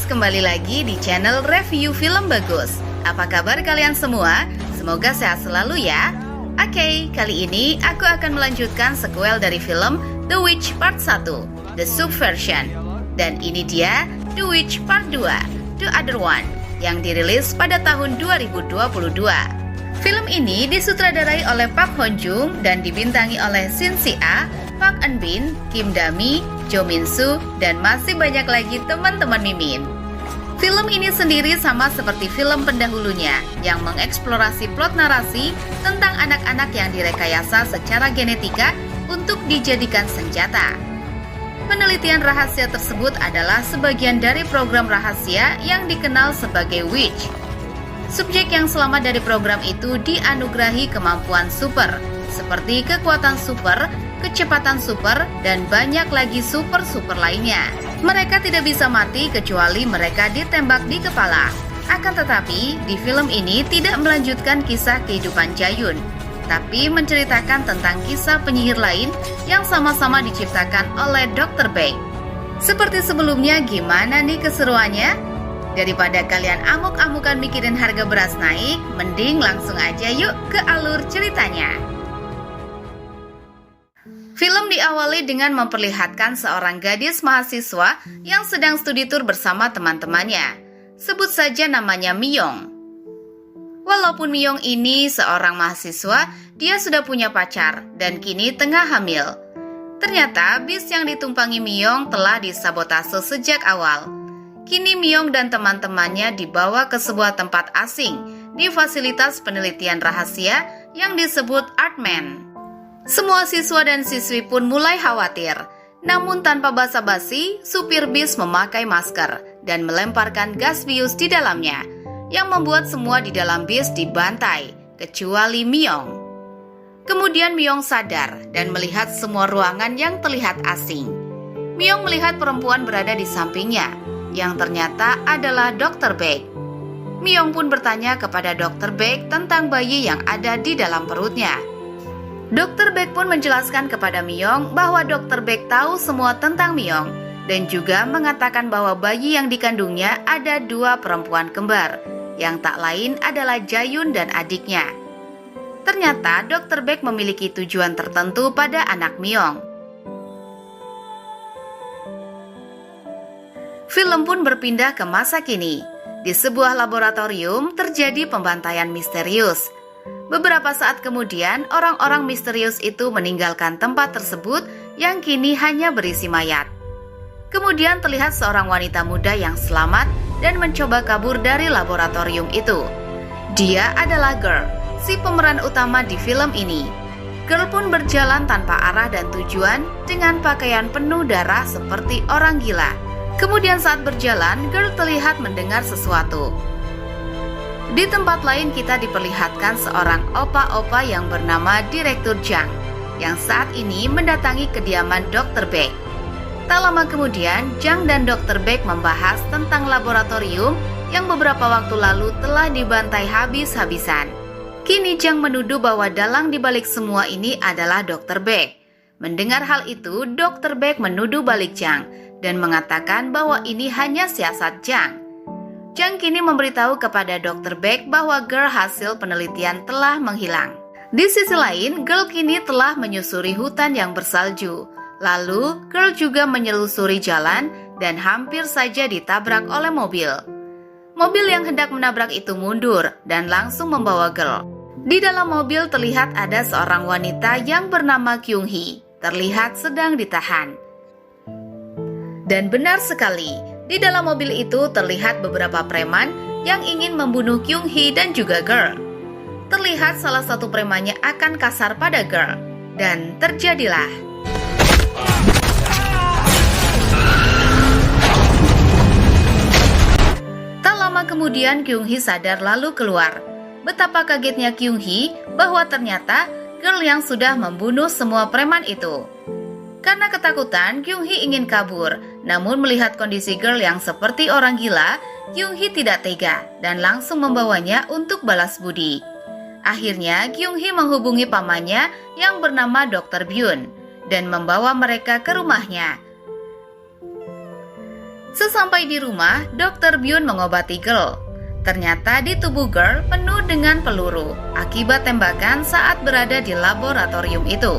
kembali lagi di channel Review Film Bagus. Apa kabar kalian semua? Semoga sehat selalu ya. Oke, kali ini aku akan melanjutkan sequel dari film The Witch Part 1, The Subversion. Dan ini dia The Witch Part 2, The Other One, yang dirilis pada tahun 2022. Film ini disutradarai oleh Park Hon Joon dan dibintangi oleh Shin Si-a, Park Eun Bin, Kim Da-mi, Jo Min Soo, dan masih banyak lagi teman-teman Mimin. Film ini sendiri sama seperti film pendahulunya yang mengeksplorasi plot narasi tentang anak-anak yang direkayasa secara genetika untuk dijadikan senjata. Penelitian rahasia tersebut adalah sebagian dari program rahasia yang dikenal sebagai Witch. Subjek yang selamat dari program itu dianugerahi kemampuan super, seperti kekuatan super, kecepatan super, dan banyak lagi super-super lainnya. Mereka tidak bisa mati kecuali mereka ditembak di kepala. Akan tetapi, di film ini tidak melanjutkan kisah kehidupan Jayun, tapi menceritakan tentang kisah penyihir lain yang sama-sama diciptakan oleh Dr. Baek. Seperti sebelumnya, gimana nih keseruannya? Daripada kalian amuk-amukan mikirin harga beras naik, mending langsung aja yuk ke alur ceritanya. Film diawali dengan memperlihatkan seorang gadis mahasiswa yang sedang studi tour bersama teman-temannya. Sebut saja namanya Miyong. Walaupun Miyong ini seorang mahasiswa, dia sudah punya pacar dan kini tengah hamil. Ternyata bis yang ditumpangi Miyong telah disabotase sejak awal. Kini Miyong dan teman-temannya dibawa ke sebuah tempat asing di fasilitas penelitian rahasia yang disebut Artman. Semua siswa dan siswi pun mulai khawatir. Namun tanpa basa-basi, supir bis memakai masker dan melemparkan gas bius di dalamnya, yang membuat semua di dalam bis dibantai, kecuali Miyong. Kemudian Miyong sadar dan melihat semua ruangan yang terlihat asing. Miyong melihat perempuan berada di sampingnya, yang ternyata adalah Dr. Baek. Miyong pun bertanya kepada Dr. Baek tentang bayi yang ada di dalam perutnya. Dr. Baek pun menjelaskan kepada Miyong bahwa Dr. Baek tahu semua tentang Miyong dan juga mengatakan bahwa bayi yang dikandungnya ada dua perempuan kembar, yang tak lain adalah Jayun dan adiknya. Ternyata Dr. Baek memiliki tujuan tertentu pada anak Miyong. Film pun berpindah ke masa kini. Di sebuah laboratorium terjadi pembantaian misterius. Beberapa saat kemudian, orang-orang misterius itu meninggalkan tempat tersebut yang kini hanya berisi mayat. Kemudian terlihat seorang wanita muda yang selamat dan mencoba kabur dari laboratorium itu. Dia adalah Girl, si pemeran utama di film ini. Girl pun berjalan tanpa arah dan tujuan dengan pakaian penuh darah seperti orang gila. Kemudian saat berjalan, Girl terlihat mendengar sesuatu. Di tempat lain kita diperlihatkan seorang opa-opa yang bernama Direktur Jang, yang saat ini mendatangi kediaman Dr. Baek. Tak lama kemudian, Jang dan Dr. Baek membahas tentang laboratorium yang beberapa waktu lalu telah dibantai habis-habisan. Kini Jang menuduh bahwa dalang dibalik semua ini adalah Dr. Baek. Mendengar hal itu, Dr. Baek menuduh balik Jang dan mengatakan bahwa ini hanya siasat Jang. Jang kini memberitahu kepada Dr. Baek bahwa Girl hasil penelitian telah menghilang. Di sisi lain, Girl kini telah menyusuri hutan yang bersalju. Lalu, Girl juga menyelusuri jalan dan hampir saja ditabrak oleh mobil. Mobil yang hendak menabrak itu mundur dan langsung membawa Girl. Di dalam mobil terlihat ada seorang wanita yang bernama Kyung Hee, terlihat sedang ditahan. Dan benar sekali, di dalam mobil itu terlihat beberapa preman yang ingin membunuh Kyung Hee dan juga Girl. Terlihat salah satu premannya akan kasar pada Girl, dan terjadilah. Tak lama kemudian Kyung Hee sadar lalu keluar. Betapa kagetnya Kyung Hee bahwa ternyata Girl yang sudah membunuh semua preman itu. Karena ketakutan, Kyung Hee ingin kabur. Namun melihat kondisi Girl yang seperti orang gila, Kyung Hee tidak tega dan langsung membawanya untuk balas budi. Akhirnya, Kyung Hee menghubungi pamannya yang bernama Dr. Byun dan membawa mereka ke rumahnya. Sesampai di rumah, Dr. Byun mengobati Girl. Ternyata di tubuh Girl penuh dengan peluru akibat tembakan saat berada di laboratorium itu.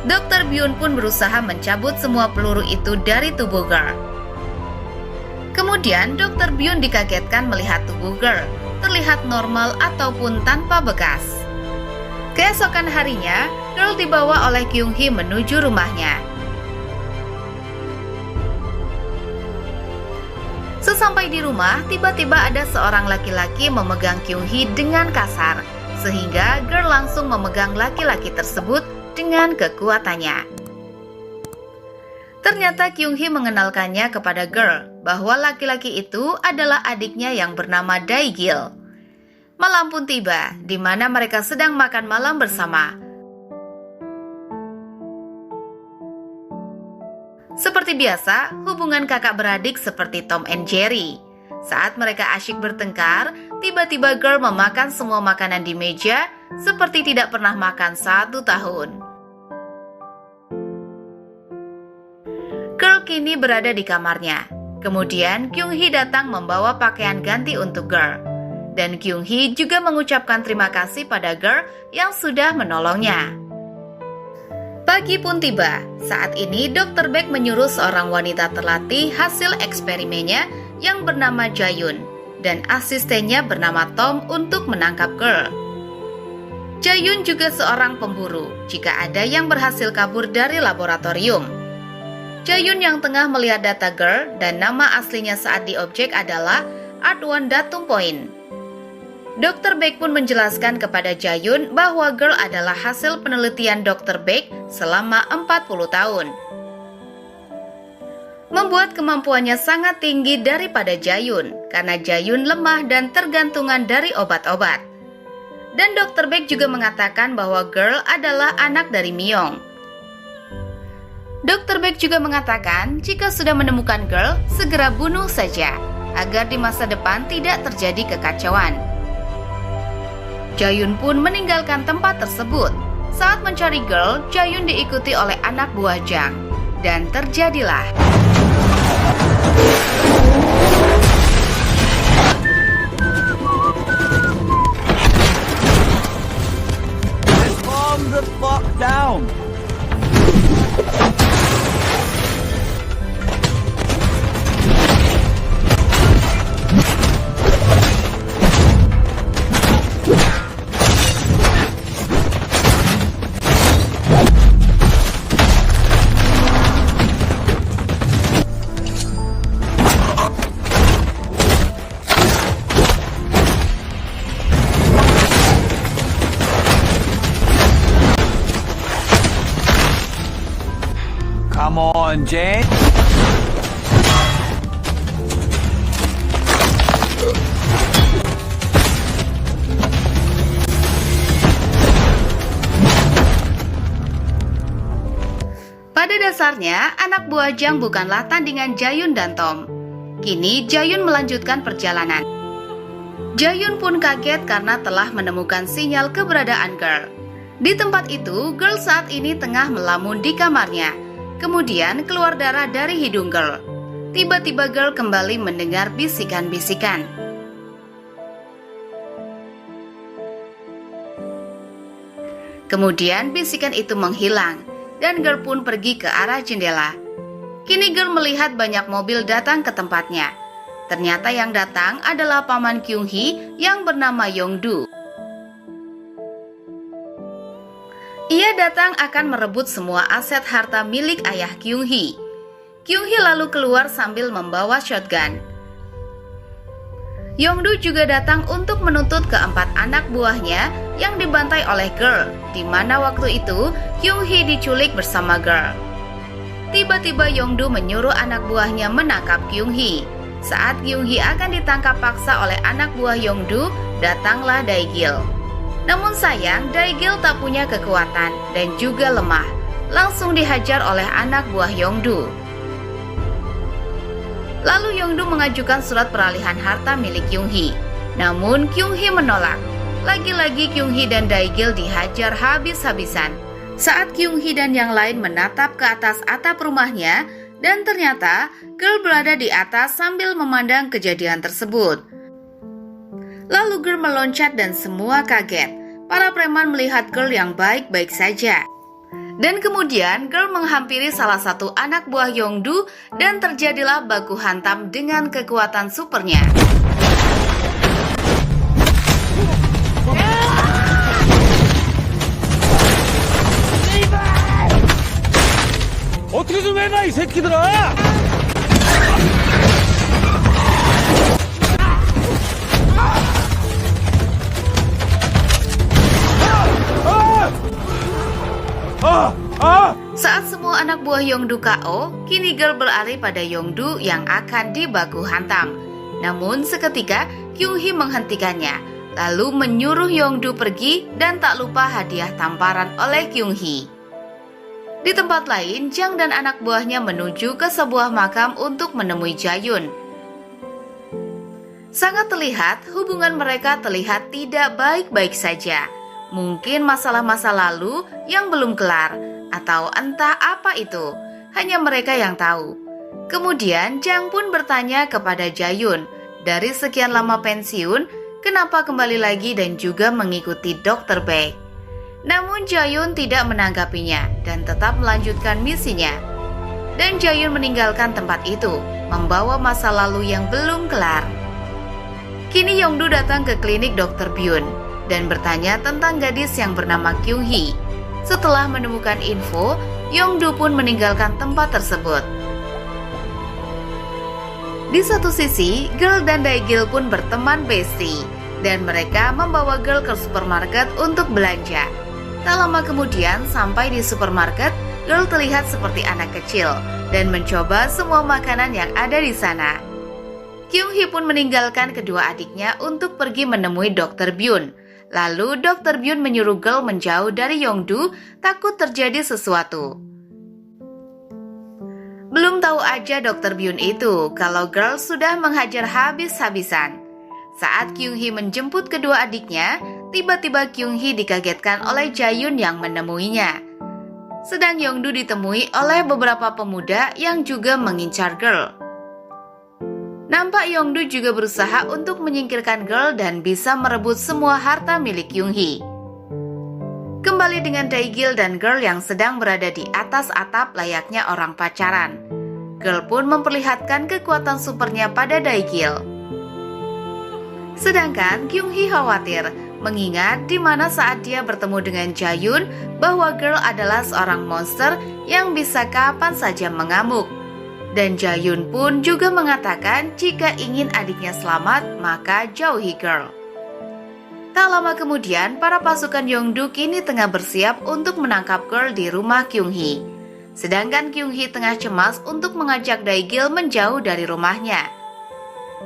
Dr. Byun pun berusaha mencabut semua peluru itu dari tubuh Girl. Kemudian Dr. Byun dikagetkan melihat tubuh Girl terlihat normal ataupun tanpa bekas. Keesokan harinya, Girl dibawa oleh Kyung Hee menuju rumahnya. Sesampai di rumah, tiba-tiba ada seorang laki-laki memegang Kyung Hee dengan kasar, sehingga Girl langsung memegang laki-laki tersebut dengan kekuatannya. Ternyata Kyung Hee mengenalkannya kepada Girl bahwa laki-laki itu adalah adiknya yang bernama Dae-gil. Malam pun tiba, di mana mereka sedang makan malam bersama. Seperti biasa, hubungan kakak beradik seperti Tom and Jerry. Saat mereka asyik bertengkar, tiba-tiba Girl memakan semua makanan di meja seperti tidak pernah makan 1 tahun. Girl kini berada di kamarnya. Kemudian Kyung Hee datang membawa pakaian ganti untuk Girl. Dan Kyung Hee juga mengucapkan terima kasih pada Girl yang sudah menolongnya. Pagi pun tiba. Saat ini Dr. Baek menyuruh seorang wanita terlatih hasil eksperimennya yang bernama Jae-yoon dan asistennya bernama Tom untuk menangkap Girl. Jae-yoon juga seorang pemburu jika ada yang berhasil kabur dari laboratorium. Jae-yoon yang tengah melihat data Girl dan nama aslinya saat di objek adalah Ardwon Datum Point. Dr. Baek pun menjelaskan kepada Jae-yoon bahwa Girl adalah hasil penelitian Dr. Baek selama 40 tahun. Membuat kemampuannya sangat tinggi daripada Jae-yoon karena Jae-yoon lemah dan tergantungan dari obat-obat. Dan Dr. Baek juga mengatakan bahwa Girl adalah anak dari Myung. Dr. Baek juga mengatakan jika sudah menemukan Girl, segera bunuh saja agar di masa depan tidak terjadi kekacauan. Jae-yoon pun meninggalkan tempat tersebut. Saat mencari Girl, Jae-yoon diikuti oleh anak buah Jang. Dan terjadilah. Let's calm the fuck down. Come on, Jane. Pada dasarnya, anak buah Jang bukanlah tandingan Jae-yoon dan Tom. Kini Jae-yoon melanjutkan perjalanan. Jae-yoon pun kaget karena telah menemukan sinyal keberadaan Girl. Di tempat itu, Girl saat ini tengah melamun di kamarnya. Kemudian keluar darah dari hidung Girl. Tiba-tiba Girl kembali mendengar bisikan-bisikan. Kemudian bisikan itu menghilang dan Girl pun pergi ke arah jendela. Kini Girl melihat banyak mobil datang ke tempatnya. Ternyata yang datang adalah paman Kyung Hee yang bernama Yongdu. Ia datang akan merebut semua aset harta milik ayah Kyung Hee. Kyung Hee lalu keluar sambil membawa shotgun. Yongdu juga datang untuk menuntut keempat anak buahnya yang dibantai oleh Girl, di mana waktu itu Kyung Hee diculik bersama Girl. Tiba-tiba Yongdu menyuruh anak buahnya menangkap Kyung Hee. Saat Kyung Hee akan ditangkap paksa oleh anak buah Yongdu, datanglah Dae-gil. Namun sayang, Dae-gil tak punya kekuatan dan juga lemah. Langsung dihajar oleh anak buah Yongdu. Lalu Yongdu mengajukan surat peralihan harta milik Kyung Hee. Namun Kyung Hee menolak. Lagi-lagi Kyung Hee dan Dae-gil dihajar habis-habisan. Saat Kyung Hee dan yang lain menatap ke atas atap rumahnya, Dan ternyata Girl berada di atas sambil memandang kejadian tersebut. Lalu Girl meloncat dan semua kaget. Para preman melihat Girl yang baik-baik saja. Dan kemudian Girl menghampiri salah satu anak buah Yongdu dan terjadilah baku hantam dengan kekuatan supernya. 어떻게 좀 해봐 이 새끼들아! Saat semua anak buah Yongdu KO, kini Girl beralih pada Yongdu yang akan dibaku hantam. Namun seketika Kyung-hee menghentikannya, lalu menyuruh Yongdu pergi dan tak lupa hadiah tamparan oleh Kyung-hee. Di tempat lain, Jang dan anak buahnya menuju ke sebuah makam untuk menemui Jae-yoon. Sangat terlihat hubungan mereka terlihat tidak baik-baik saja. Mungkin masalah masa lalu yang belum kelar, atau entah apa itu, hanya mereka yang tahu. Kemudian Jang pun bertanya kepada Jae-yoon, dari sekian lama pensiun, kenapa kembali lagi dan juga mengikuti Dr. Baek. Namun Jae-yoon tidak menanggapinya dan tetap melanjutkan misinya. Dan Jae-yoon meninggalkan tempat itu, membawa masa lalu yang belum kelar. Kini Yongdu datang ke klinik Dr. Byun dan bertanya tentang gadis yang bernama Kyung-hee. Setelah menemukan info, Yongdu pun meninggalkan tempat tersebut. Di satu sisi, Girl dan Dae-gil pun berteman bestie, dan mereka membawa Girl ke supermarket untuk belanja. Tak lama kemudian, sampai di supermarket, Girl terlihat seperti anak kecil dan mencoba semua makanan yang ada di sana. Kyung-hee pun meninggalkan kedua adiknya untuk pergi menemui Dr. Byun. Lalu Dr. Byun menyuruh Girl menjauh dari Yongdu, takut terjadi sesuatu. Belum tahu aja Dr. Byun itu kalau Girl sudah menghajar habis-habisan. Saat Kyung-hee menjemput kedua adiknya, tiba-tiba Kyung-hee dikagetkan oleh Jae-yoon yang menemuinya. Sedang Yongdu ditemui oleh beberapa pemuda yang juga mengincar Girl. Nampak Yongdu juga berusaha untuk menyingkirkan Girl dan bisa merebut semua harta milik Kyung-hee. Kembali dengan Dae-gil dan Girl yang sedang berada di atas atap layaknya orang pacaran. Girl pun memperlihatkan kekuatan supernya pada Dae-gil. Sedangkan Kyung-hee khawatir mengingat di mana saat dia bertemu dengan Jae-yoon bahwa Girl adalah seorang monster yang bisa kapan saja mengamuk. Dan Jae-yoon pun juga mengatakan jika ingin adiknya selamat, maka jauhi Girl. Tak lama kemudian, para pasukan Yongdu kini tengah bersiap untuk menangkap Girl di rumah Kyung-hee. Sedangkan Kyung-hee tengah cemas untuk mengajak Dae-gil menjauh dari rumahnya.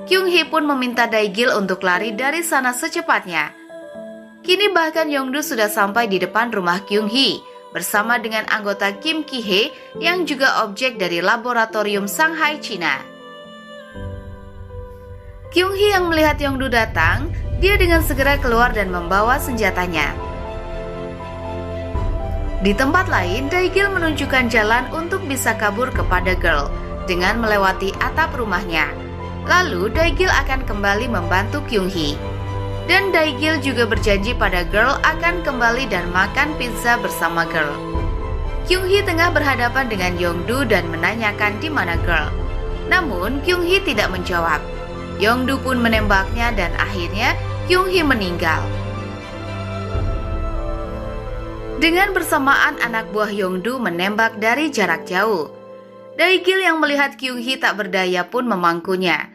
Kyung-hee pun meminta Dae-gil untuk lari dari sana secepatnya. Kini bahkan Yongdu sudah sampai di depan rumah Kyung-hee bersama dengan anggota Kim Ki-hee yang juga objek dari laboratorium Shanghai, Cina. Kyung-hee yang melihat Yongdu datang, dia dengan segera keluar dan membawa senjatanya. Di tempat lain, Dae-gil menunjukkan jalan untuk bisa kabur kepada Girl dengan melewati atap rumahnya. Lalu Dae-gil akan kembali membantu Kyung-hee. Dan Dae-gil juga berjanji pada Girl akan kembali dan makan pizza bersama Girl. Kyung-hee tengah berhadapan dengan Yongdu dan menanyakan di mana Girl. Namun Kyung-hee tidak menjawab. Yongdu pun menembaknya dan akhirnya Kyung-hee meninggal. Dengan bersamaan anak buah Yongdu menembak dari jarak jauh. Dae-gil yang melihat Kyung-hee tak berdaya pun memangkunya.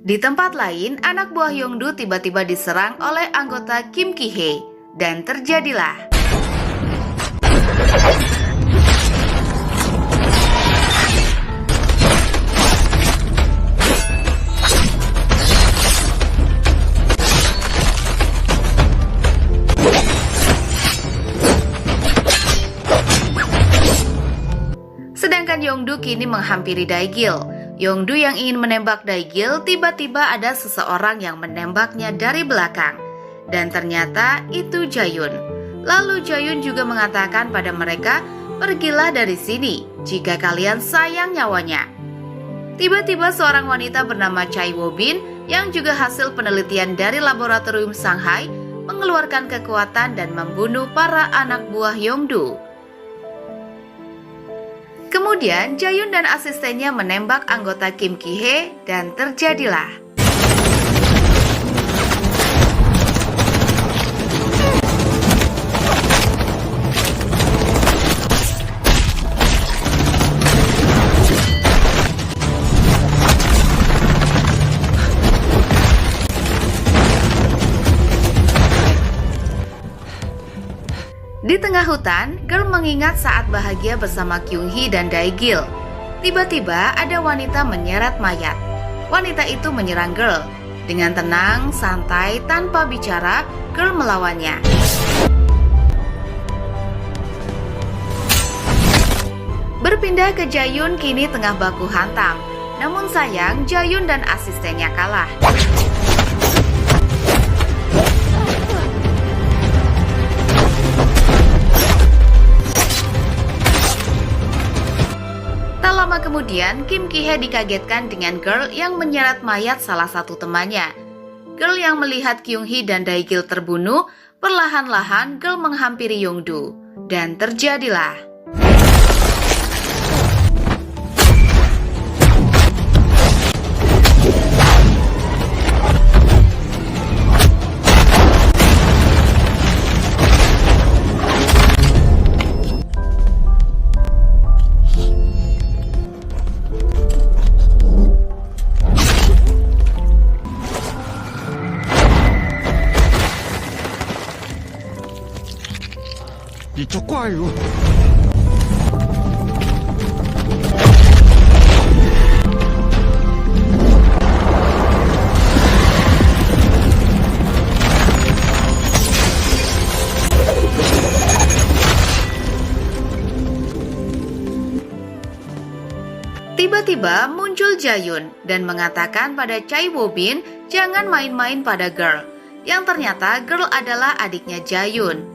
Di tempat lain, anak buah Yongdu tiba-tiba diserang oleh anggota Kim Ki-hee dan terjadilah. Sedangkan Yongdu kini menghampiri Dae-gil. Yongdu yang ingin menembak Dae-gil, tiba-tiba ada seseorang yang menembaknya dari belakang. Dan ternyata itu Jae-yoon. Lalu Jayun juga mengatakan pada mereka, "Pergilah dari sini jika kalian sayang nyawanya." Tiba-tiba seorang wanita bernama Chai Woo-bin yang juga hasil penelitian dari laboratorium Shanghai mengeluarkan kekuatan dan membunuh para anak buah Yongdu. Kemudian Jayun dan asistennya menembak anggota Kim Ki-hee dan terjadilah. Di tengah hutan, Girl mengingat saat bahagia bersama Kyung-hee dan Dae-gil. Tiba-tiba ada wanita menyeret mayat. Wanita itu menyerang Girl. Dengan tenang, santai, tanpa bicara, Girl melawannya. Berpindah ke Jayun kini tengah baku hantam. Namun sayang, Jayun dan asistennya kalah. Tak lama kemudian, Kim Ki-hee dikagetkan dengan Girl yang menyeret mayat salah satu temannya. Girl yang melihat Kyung-hee dan Dae-gil terbunuh, perlahan-lahan Girl menghampiri Yongdu. Dan terjadilah. Tiba-tiba muncul Jayun dan mengatakan pada Chai Woo-bin jangan main-main pada Girl, yang ternyata Girl adalah adiknya Jayun.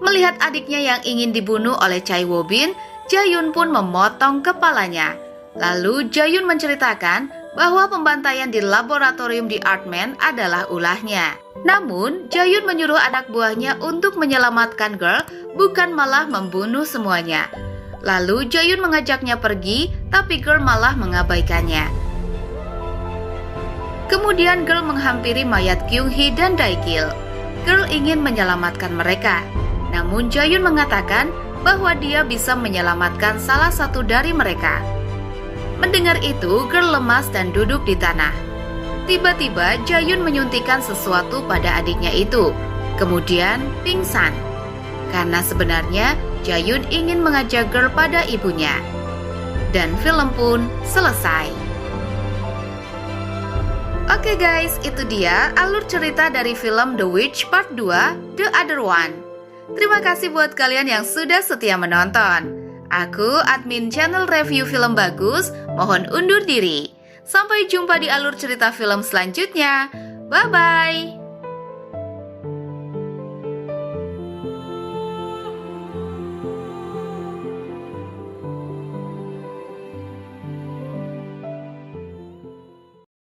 Melihat adiknya yang ingin dibunuh oleh Chai Woo-bin, Jayun pun memotong kepalanya. Lalu Jayun menceritakan bahwa pembantaian di laboratorium di Artman adalah ulahnya. Namun, Jayun menyuruh anak buahnya untuk menyelamatkan Girl, bukan malah membunuh semuanya. Lalu Jayun mengajaknya pergi, tapi Girl malah mengabaikannya. Kemudian Girl menghampiri mayat Kyung-hee dan Dae-gil. Girl ingin menyelamatkan mereka. Namun Jayun mengatakan bahwa dia bisa menyelamatkan salah satu dari mereka. Mendengar itu, Girl lemas dan duduk di tanah. Tiba-tiba Jayun menyuntikkan sesuatu pada adiknya itu. Kemudian pingsan. Karena sebenarnya Jayun ingin mengajak Girl pada ibunya. Dan film pun selesai. Oke guys, itu dia alur cerita dari film The Witch Part 2, The Other One. Terima kasih buat kalian yang sudah setia menonton. Aku, admin channel review film bagus, mohon undur diri. Sampai jumpa di alur cerita film selanjutnya. Bye-bye.